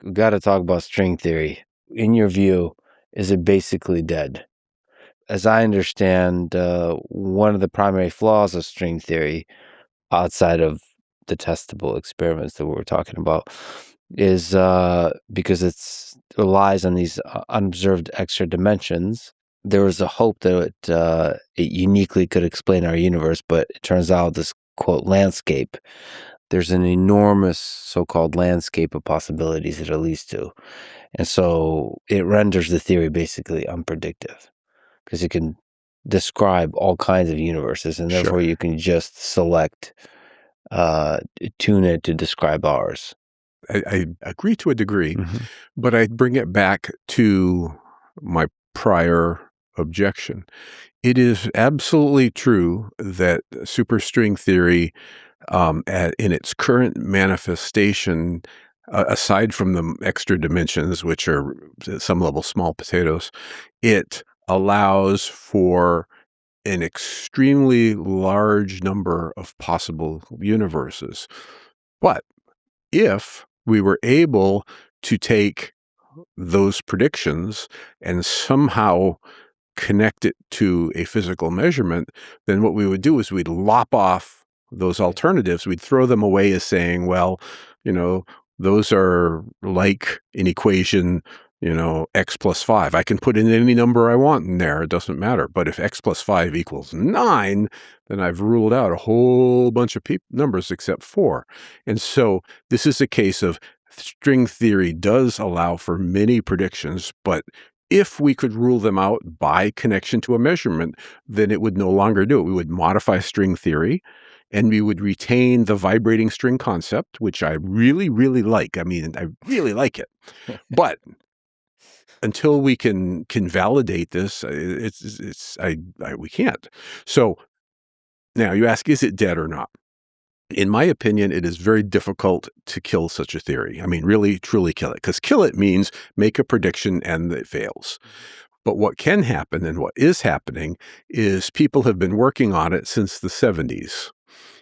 we got to talk about string theory. In your view, is it basically dead? As I understand, one of the primary flaws of string theory, outside of the testable experiments that we were talking about, is because it relies on these unobserved extra dimensions. There was a hope that it uniquely could explain our universe, but it turns out this, quote, landscape, there's an enormous so-called landscape of possibilities that it leads to. And so it renders the theory basically unpredictive because you can describe all kinds of universes, and therefore you can just select, tune it to describe ours. I agree to a degree, but I bring it back to my prior objection. It is absolutely true that superstring theory, in its current manifestation, aside from the extra dimensions, which are at some level small potatoes, it allows for an extremely large number of possible universes. But if we were able to take those predictions and somehow connect it to a physical measurement, then what we would do is we'd lop off those alternatives. We'd throw them away as saying, well, those are like an equation, x plus 5. I can put in any number I want in there. It doesn't matter. But if x plus 5 equals 9, then I've ruled out a whole bunch of numbers except 4. And so this is a case of string theory does allow for many predictions, but if we could rule them out by connection to a measurement, then it would no longer do it. We would modify string theory, and we would retain the vibrating string concept, which I really, really like. I mean, I really like it. But until we can validate this, we can't. So now you ask, is it dead or not? In my opinion, it is very difficult to kill such a theory. I mean, really, truly kill it. Because kill it means make a prediction and it fails. But what can happen and what is happening is people have been working on it since the 70s.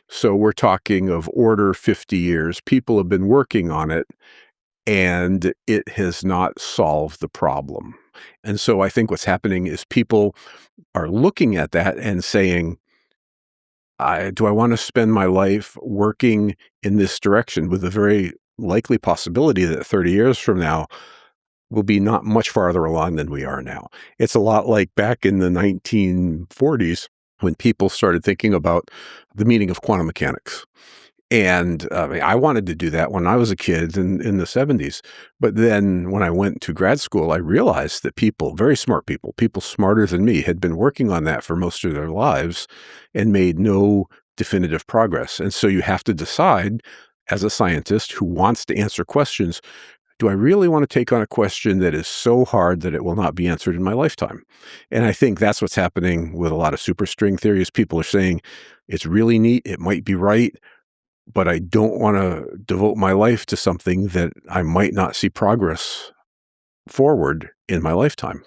So we're talking of order 50 years. People have been working on it, and it has not solved the problem. And so I think what's happening is people are looking at that and saying, do I want to spend my life working in this direction, with a very likely possibility that 30 years from now will be not much farther along than we are now? It's a lot like back in the 1940s when people started thinking about the meaning of quantum mechanics. And I wanted to do that when I was a kid in the 70s. But then when I went to grad school, I realized that people, very smart people smarter than me, had been working on that for most of their lives and made no definitive progress. And so you have to decide, as a scientist who wants to answer questions, do I really want to take on a question that is so hard that it will not be answered in my lifetime? And I think that's what's happening with a lot of superstring theories. People are saying, it's really neat, it might be right, but I don't want to devote my life to something that I might not see progress forward in my lifetime.